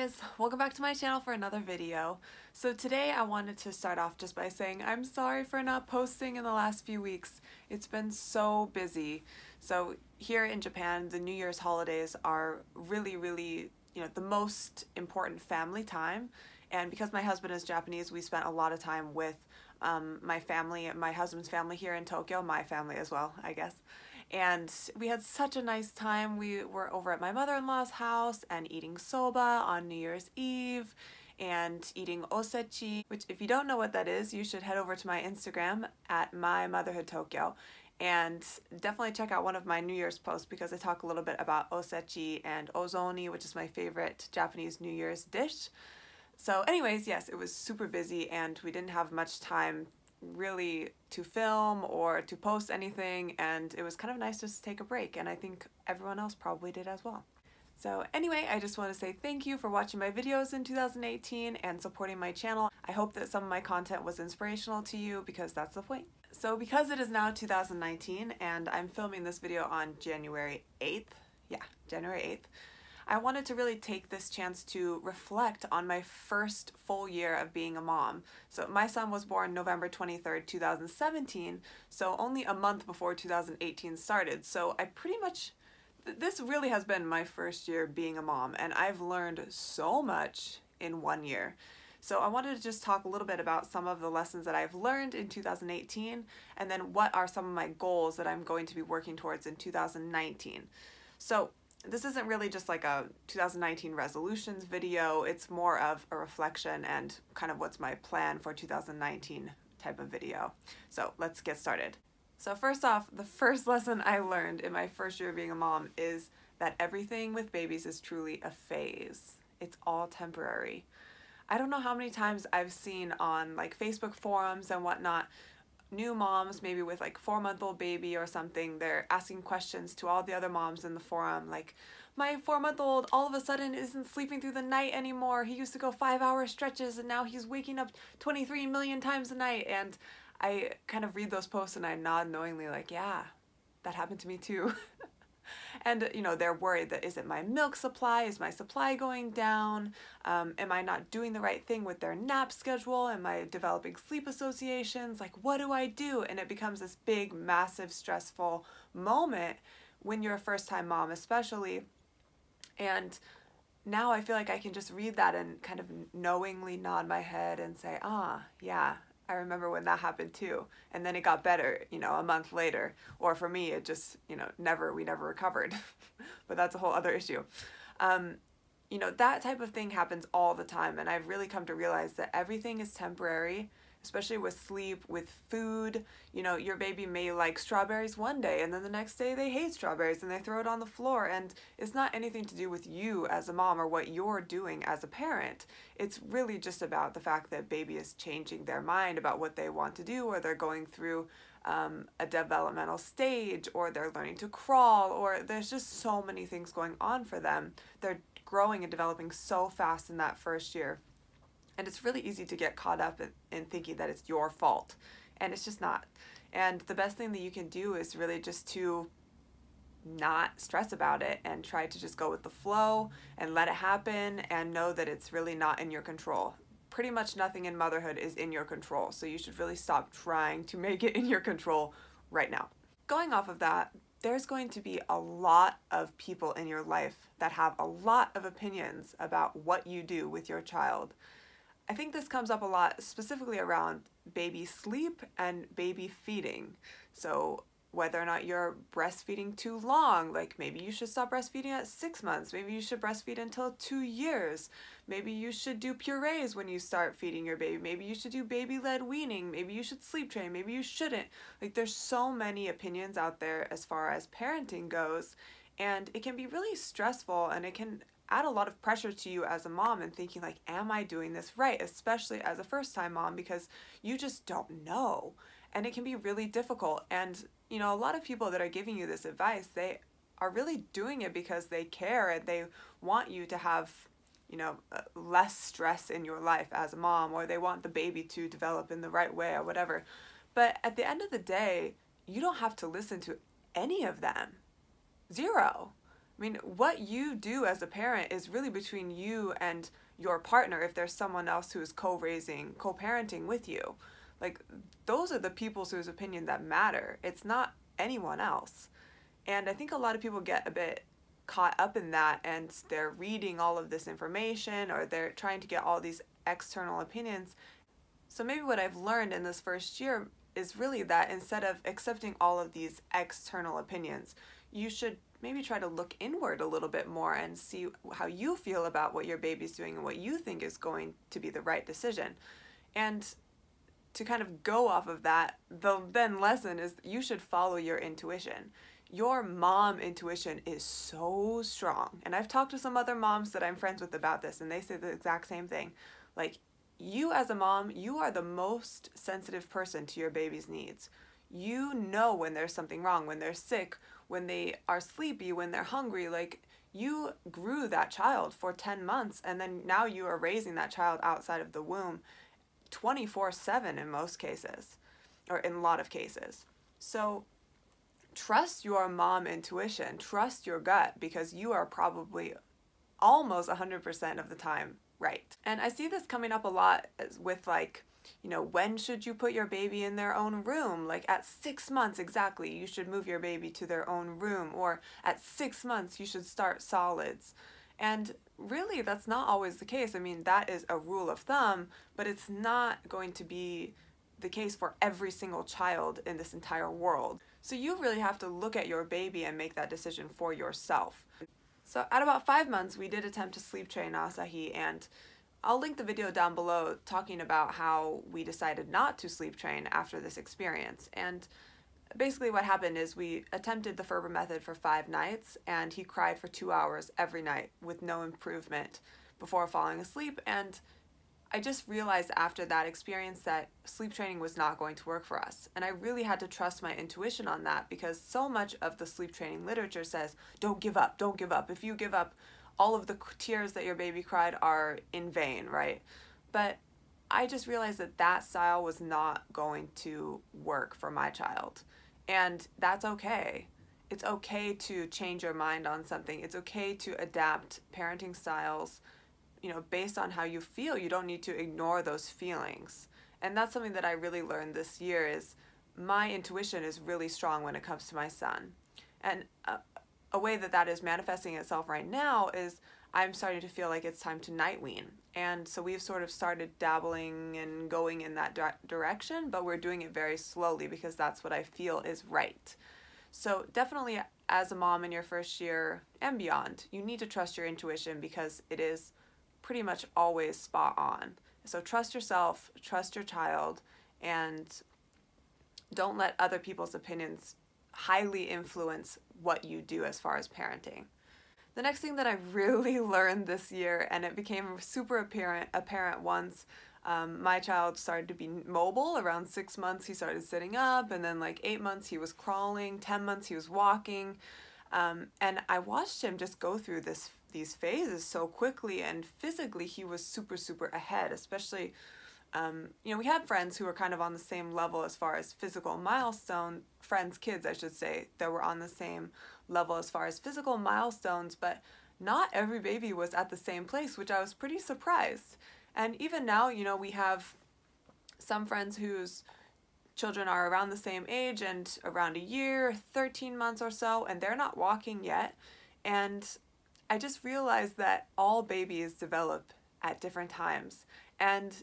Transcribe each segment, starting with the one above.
guys, welcome back to my channel for another video. So today I wanted to start off just by saying I'm sorry for not posting in the last few weeks. It's been so busy. So here in Japan, the New Year's holidays are really, the most important family time. And because my husband is Japanese, we spent a lot of time with my family, my husband's family here in Tokyo, my family as well, I guess. And we had such a nice time. We were over at my mother-in-law's house and eating soba on New Year's Eve and eating osechi, which if you don't know what that is, you should head over to my Instagram at @mymotherhoodtokyo and definitely check out one of my New Year's posts because I talk a little bit about osechi and ozoni, which is my favorite Japanese New Year's dish. So anyways, yes, it was super busy and we didn't have much time really to film or to post anything, and it was kind of nice just to take a break, and I think everyone else probably did as well. So anyway, I just want to say thank you for watching my videos in 2018 and supporting my channel. I hope that some of my content was inspirational to you because that's the point. So because it is now 2019 and I'm filming this video on January 8th, January 8th, I wanted to really take this chance to reflect on my first full year of being a mom. So my son was born November 23rd, 2017, so only a month before 2018 started. So I pretty much, this really has been my first year being a mom, and I've learned so much in 1 year. So I wanted to just talk a little bit about some of the lessons that I've learned in 2018, and then what are some of my goals that I'm going to be working towards in 2019. So this isn't really just like a 2019 resolutions video, it's more of a reflection and kind of what's my plan for 2019 type of video. So let's get started. So first off, the first lesson I learned in my first year of being a mom is that everything with babies is truly a phase. It's all temporary. I don't know how many times I've seen on like Facebook forums and whatnot, new moms, maybe with like 4-month-old baby or something, they're asking questions to all the other moms in the forum like, my 4-month-old all of a sudden isn't sleeping through the night anymore. He used to go 5-hour stretches and now he's waking up 23 million times a night. And I kind of read those posts and I nod knowingly like, yeah, that happened to me too. And, they're worried that, is it my milk supply? Is my supply going down? Am I not doing the right thing with their nap schedule? Am I developing sleep associations? Like, what do I do? And it becomes this big, massive, stressful moment when you're a first-time mom, especially. And now I feel like I can just read that and kind of knowingly nod my head and say, yeah, I remember when that happened too. And then it got better, a month later. Or for me, it just, we never recovered. But that's a whole other issue. That type of thing happens all the time. And I've really come to realize that everything is temporary, especially with sleep, with food. Your baby may like strawberries one day and then the next day they hate strawberries and they throw it on the floor. And it's not anything to do with you as a mom or what you're doing as a parent. It's really just about the fact that baby is changing their mind about what they want to do, or they're going through a developmental stage, or they're learning to crawl, or there's just so many things going on for them. They're growing and developing so fast in that first year. And it's really easy to get caught up in thinking that it's your fault. And it's just not. And the best thing that you can do is really just to not stress about it and try to just go with the flow and let it happen and know that it's really not in your control. Pretty much nothing in motherhood is in your control. So you should really stop trying to make it in your control right now. Going off of that, there's going to be a lot of people in your life that have a lot of opinions about what you do with your child. I think this comes up a lot specifically around baby sleep and baby feeding. So whether or not you're breastfeeding too long, like maybe you should stop breastfeeding at 6 months, maybe you should breastfeed until 2 years, maybe you should do purees when you start feeding your baby, maybe you should do baby-led weaning, maybe you should sleep train, maybe you shouldn't. Like there's so many opinions out there as far as parenting goes, and it can be really stressful and it can add a lot of pressure to you as a mom and thinking like, am I doing this right? Especially as a first-time mom, because you just don't know. And it can be really difficult. And, a lot of people that are giving you this advice, they are really doing it because they care and they want you to have, less stress in your life as a mom, or they want the baby to develop in the right way or whatever. But at the end of the day, you don't have to listen to any of them. Zero. I mean, what you do as a parent is really between you and your partner if there's someone else who is co-raising, co-parenting with you. Like, those are the people whose opinion that matter. It's not anyone else. And I think a lot of people get a bit caught up in that, and they're reading all of this information, or they're trying to get all these external opinions. So maybe what I've learned in this first year is really that instead of accepting all of these external opinions, you should maybe try to look inward a little bit more and see how you feel about what your baby's doing and what you think is going to be the right decision. And to kind of go off of that, the then lesson is you should follow your intuition. Your mom intuition is so strong. And I've talked to some other moms that I'm friends with about this, and they say the exact same thing. Like, you as a mom, you are the most sensitive person to your baby's needs. You know when there's something wrong, when they're sick, when they are sleepy, when they're hungry. Like, you grew that child for 10 months, and then now you are raising that child outside of the womb 24/7 in most cases, or in a lot of cases. So trust your mom intuition, trust your gut, because you are probably almost 100% of the time right. And I see this coming up a lot with, like, you know, when should you put your baby in their own room? Like, at 6 months exactly, you should move your baby to their own room, or at 6 months you should start solids. And really, that's not always the case. I mean, that is a rule of thumb, but it's not going to be the case for every single child in this entire world. So you really have to look at your baby and make that decision for yourself. So at about 5 months, we did attempt to sleep train Asahi, and I'll link the video down below talking about how we decided not to sleep train after this experience. And basically what happened is we attempted the Ferber method for 5 nights, and he cried for 2 hours every night with no improvement before falling asleep. And I just realized after that experience that sleep training was not going to work for us. And I really had to trust my intuition on that, because so much of the sleep training literature says, don't give up, don't give up. If you give up, all of the tears that your baby cried are in vain, right? But I just realized that that style was not going to work for my child. And that's okay. It's okay to change your mind on something. It's okay to adapt parenting styles, you know, based on how you feel. You don't need to ignore those feelings. And that's something that I really learned this year, is my intuition is really strong when it comes to my son. And a way that that is manifesting itself right now is I'm starting to feel like it's time to night wean. And so we've sort of started dabbling and going in that direction, but we're doing it very slowly because that's what I feel is right. So definitely as a mom in your first year and beyond, you need to trust your intuition, because it is pretty much always spot on. So trust yourself, trust your child, and don't let other people's opinions highly influence what you do as far as parenting. The next thing that I really learned this year, and it became super apparent once my child started to be mobile. Around 6 months he started sitting up, and then like 8 months he was crawling, 10 months he was walking, and I watched him just go through these phases so quickly, and physically he was super ahead. Especially you know, we had friends who were kind of on the same level as far as physical milestone, kids I should say, that were on the same level as far as physical milestones, but not every baby was at the same place, which I was pretty surprised. And even now, you know, we have some friends whose children are around the same age and around a year, 13 months or so, and they're not walking yet. And I just realized that all babies develop at different times. And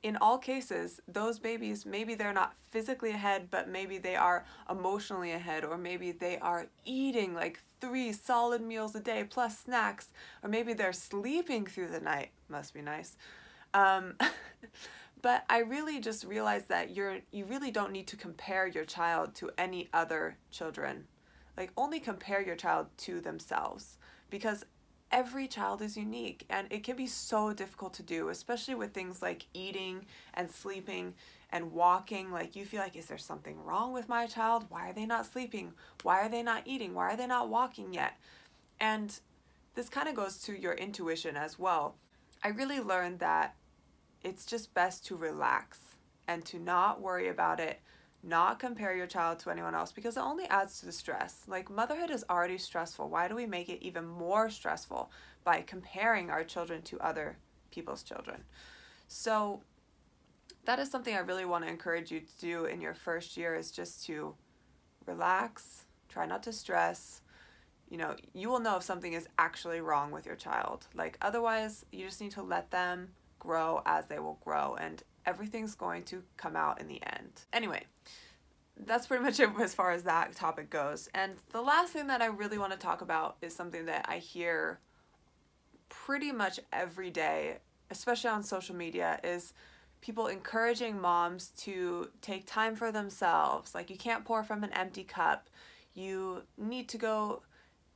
in all cases, those babies, maybe they're not physically ahead, but maybe they are emotionally ahead, or maybe they are eating like 3 solid meals a day plus snacks, or maybe they're sleeping through the night. Must be nice. But I really just realized that you really don't need to compare your child to any other children. Like, only compare your child to themselves, because every child is unique, and it can be so difficult to do, especially with things like eating and sleeping and walking. Like, you feel like, is there something wrong with my child? Why are they not sleeping? Why are they not eating? Why are they not walking yet? And this kind of goes to your intuition as well. I really learned that it's just best to relax and to not worry about it, not compare your child to anyone else, because it only adds to the stress. Like, motherhood is already stressful. Why do we make it even more stressful by comparing our children to other people's children? So that is something I really want to encourage you to do in your first year, is just to relax, try not to stress. You know, you will know if something is actually wrong with your child. Like, otherwise, you just need to let them grow as they will grow, and everything's going to come out in the end. Anyway, that's pretty much it as far as that topic goes. And the last thing that I really want to talk about is something that I hear pretty much every day, especially on social media, is people encouraging moms to take time for themselves. Like, you can't pour from an empty cup. You need to go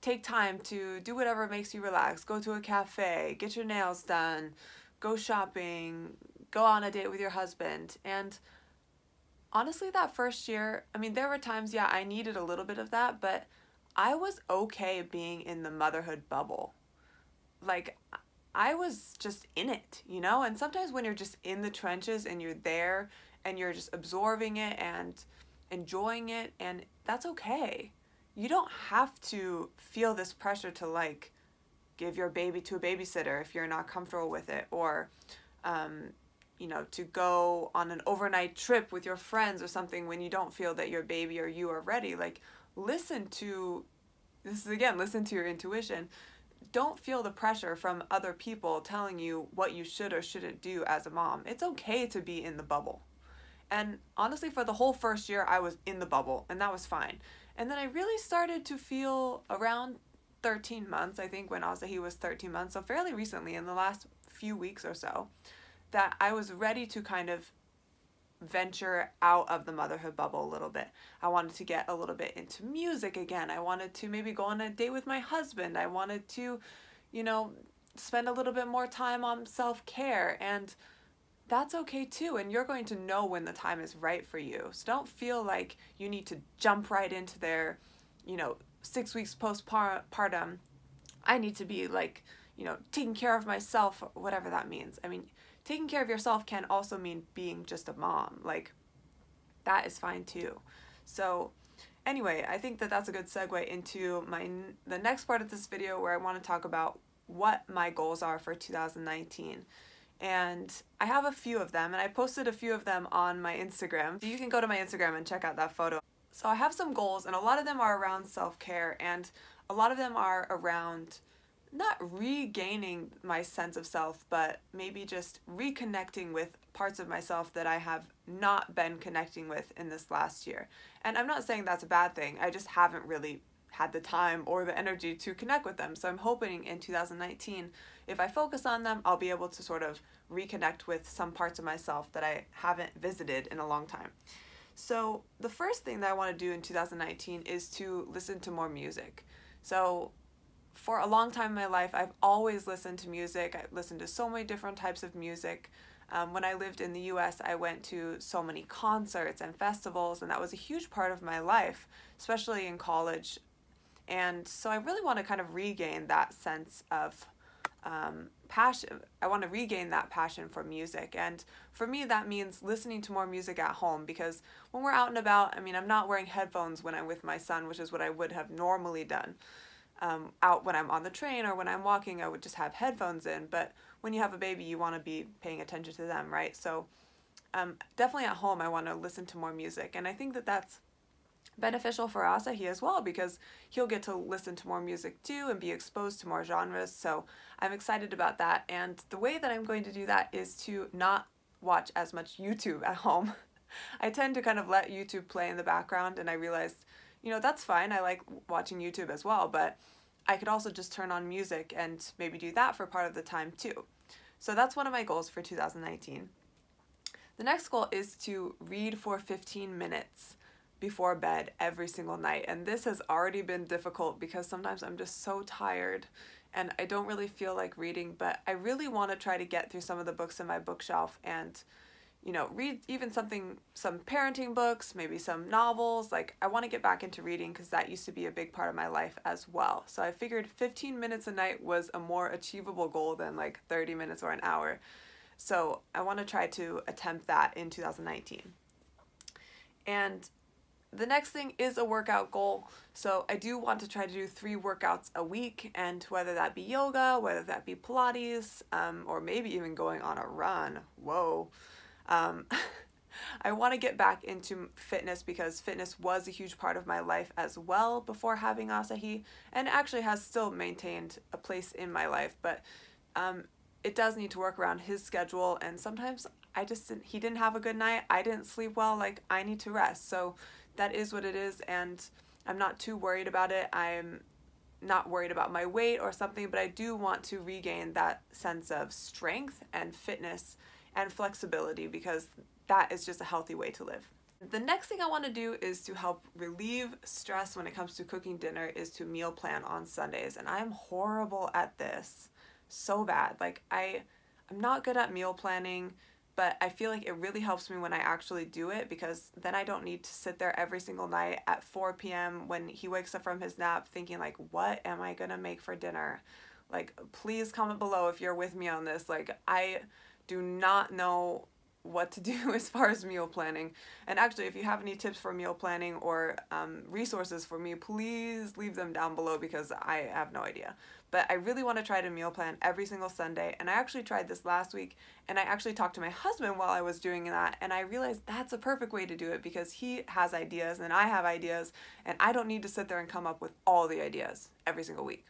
take time to do whatever makes you relax. Go to a cafe, get your nails done, go shopping, go on a date with your husband. And honestly, that first year, I mean, there were times, yeah, I needed a little bit of that, but I was okay being in the motherhood bubble. Like, I was just in it, you know? And sometimes when you're just in the trenches and you're there and you're just absorbing it and enjoying it, and that's okay. You don't have to feel this pressure to, like, give your baby to a babysitter if you're not comfortable with it, or, you know, to go on an overnight trip with your friends or something when you don't feel that your baby or you are ready. Like, listen to your intuition. Don't feel the pressure from other people telling you what you should or shouldn't do as a mom. It's okay to be in the bubble. And honestly, for the whole first year, I was in the bubble, and that was fine. And then I really started to feel around 13 months, I think, when Asahi was 13 months, so fairly recently, in the last few weeks or so, that I was ready to kind of venture out of the motherhood bubble a little bit. I wanted to get a little bit into music again. I wanted to maybe go on a date with my husband. I wanted to, you know, spend a little bit more time on self-care, and that's okay too. And you're going to know when the time is right for you. So don't feel like you need to jump right into their, you know, 6 weeks postpartum. I need to be, like, you know, taking care of myself, whatever that means. I mean, taking care of yourself can also mean being just a mom. Like, that is fine too. So anyway, I think that that's a good segue into the next part of this video, where I want to talk about what my goals are for 2019. And I have a few of them, and I posted a few of them on my Instagram. So you can go to my Instagram and check out that photo. So I have some goals, and a lot of them are around self-care, and a lot of them are around not regaining my sense of self, but maybe just reconnecting with parts of myself that I have not been connecting with in this last year. And I'm not saying that's a bad thing. I just haven't really had the time or the energy to connect with them. So I'm hoping in 2019, if I focus on them, I'll be able to sort of reconnect with some parts of myself that I haven't visited in a long time. So the first thing that I want to do in 2019 is to listen to more music. So for a long time in my life, I've always listened to music. I listened to so many different types of music. When I lived in the US, I went to so many concerts and festivals, and that was a huge part of my life, especially in college. And so I really want to kind of regain that sense of passion. I want to regain that passion for music. And for me, that means listening to more music at home, because when we're out and about, I mean, I'm not wearing headphones when I'm with my son, which is what I would have normally done. Out when I'm on the train or when I'm walking, I would just have headphones in. But when you have a baby, you want to be paying attention to them, right? So definitely at home, I want to listen to more music. And I think that that's beneficial for Asahi as well, because he'll get to listen to more music too and be exposed to more genres. So I'm excited about that. And the way that I'm going to do that is to not watch as much YouTube at home. I tend to kind of let YouTube play in the background, and I realized, you know, that's fine. I like watching YouTube as well, but I could also just turn on music and maybe do that for part of the time too. So that's one of my goals for 2019. The next goal is to read for 15 minutes before bed every single night. And this has already been difficult because sometimes I'm just so tired and I don't really feel like reading, but I really want to try to get through some of the books in my bookshelf and, you know, read even some parenting books, maybe some novels. Like, I want to get back into reading because that used to be a big part of my life as well. So I figured 15 minutes a night was a more achievable goal than like 30 minutes or an hour. So I want to try to attempt that in 2019. And the next thing is a workout goal. So I do want to try to do 3 workouts a week, and whether that be yoga, whether that be Pilates, or maybe even going on a run. Whoa. Um, I want to get back into fitness because fitness was a huge part of my life as well before having Asahi, and actually has still maintained a place in my life, but it does need to work around his schedule, and sometimes he didn't have a good night, I didn't sleep well, like I need to rest. So that is what it is, and I'm not too worried about it. I'm not worried about my weight or something, but I do want to regain that sense of strength and fitness and flexibility, because that is just a healthy way to live. The next thing I want to do is to help relieve stress when it comes to cooking dinner is to meal plan on Sundays, and I'm horrible at this. So bad. Like I'm not good at meal planning, but I feel like it really helps me when I actually do it, because then I don't need to sit there every single night at 4 p.m. when he wakes up from his nap thinking like, what am I gonna make for dinner? Like, please comment below if you're with me on this. Like, I do not know what to do as far as meal planning. And actually, if you have any tips for meal planning or resources for me, please leave them down below, because I have no idea. But I really want to try to meal plan every single Sunday, and I actually tried this last week, and I actually talked to my husband while I was doing that, and I realized that's a perfect way to do it, because he has ideas and I have ideas, and I don't need to sit there and come up with all the ideas every single week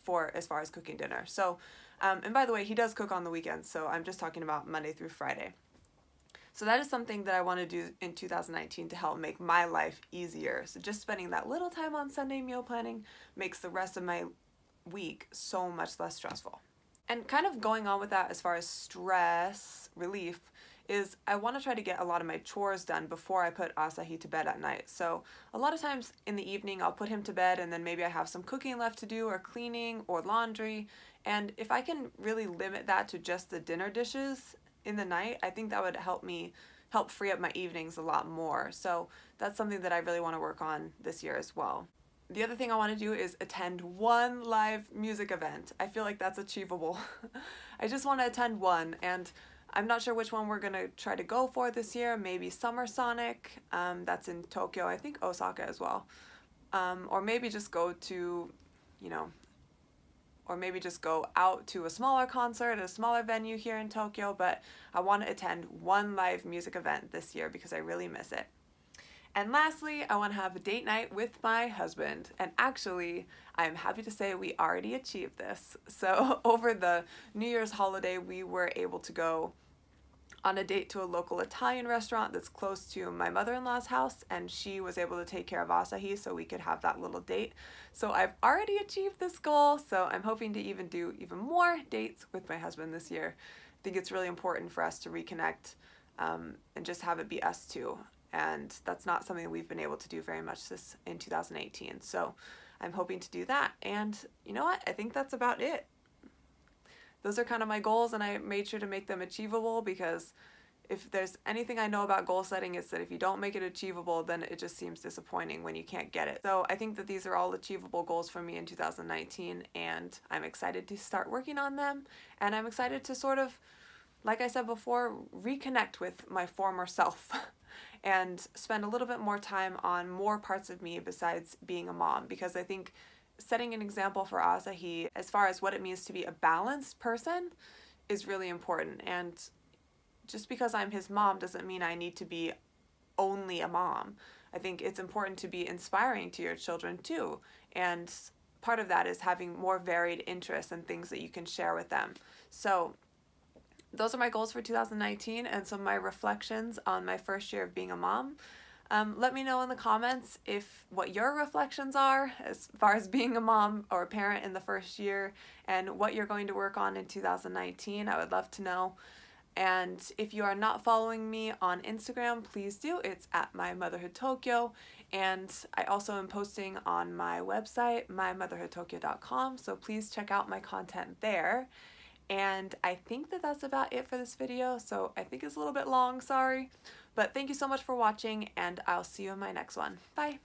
for as far as cooking dinner. So and by the way, he does cook on the weekends, so I'm just talking about Monday through Friday. So that is something that I want to do in 2019 to help make my life easier. So just spending that little time on Sunday meal planning makes the rest of my week so much less stressful. And kind of going on with that as far as stress relief is I want to try to get a lot of my chores done before I put Asahi to bed at night. So a lot of times in the evening I'll put him to bed, and then maybe I have some cooking left to do, or cleaning, or laundry. And if I can really limit that to just the dinner dishes in the night, I think that would help free up my evenings a lot more. So that's something that I really want to work on this year as well. The other thing I want to do is attend 1 live music event. I feel like that's achievable. I just want to attend 1, and I'm not sure which one we're going to try to go for this year. Maybe Summer Sonic, that's in Tokyo, I think Osaka as well. Or maybe just go to, or maybe just go out to a smaller concert at a smaller venue here in Tokyo, but I want to attend 1 live music event this year because I really miss it. And lastly, I want to have a date night with my husband. And actually, I'm happy to say we already achieved this. So over the New Year's holiday, we were able to go on a date to a local Italian restaurant that's close to my mother-in-law's house, and she was able to take care of Asahi so we could have that little date. So I've already achieved this goal, so I'm hoping to do even more dates with my husband this year. I think it's really important for us to reconnect and just have it be us two. And that's not something we've been able to do very much in 2018. So I'm hoping to do that. And you know what? I think that's about it. Those are kind of my goals, and I made sure to make them achievable, because if there's anything I know about goal setting, it's that if you don't make it achievable, then it just seems disappointing when you can't get it. So I think that these are all achievable goals for me in 2019, and I'm excited to start working on them. And I'm excited to sort of, like I said before, reconnect with my former self and spend a little bit more time on more parts of me besides being a mom, because I think setting an example for Asahi as far as what it means to be a balanced person is really important. And just because I'm his mom doesn't mean I need to be only a mom. I think it's important to be inspiring to your children too, and part of that is having more varied interests and things that you can share with them. So those are my goals for 2019 and some of my reflections on my first year of being a mom. Let me know in the comments what your reflections are as far as being a mom or a parent in the first year, and what you're going to work on in 2019. I would love to know. And if you are not following me on Instagram, please do. It's at @mymotherhoodtokyo. And I also am posting on my website, mymotherhoodtokyo.com. So please check out my content there. And I think that that's about it for this video. So I think it's a little bit long, sorry. But thank you so much for watching, and I'll see you in my next one. Bye!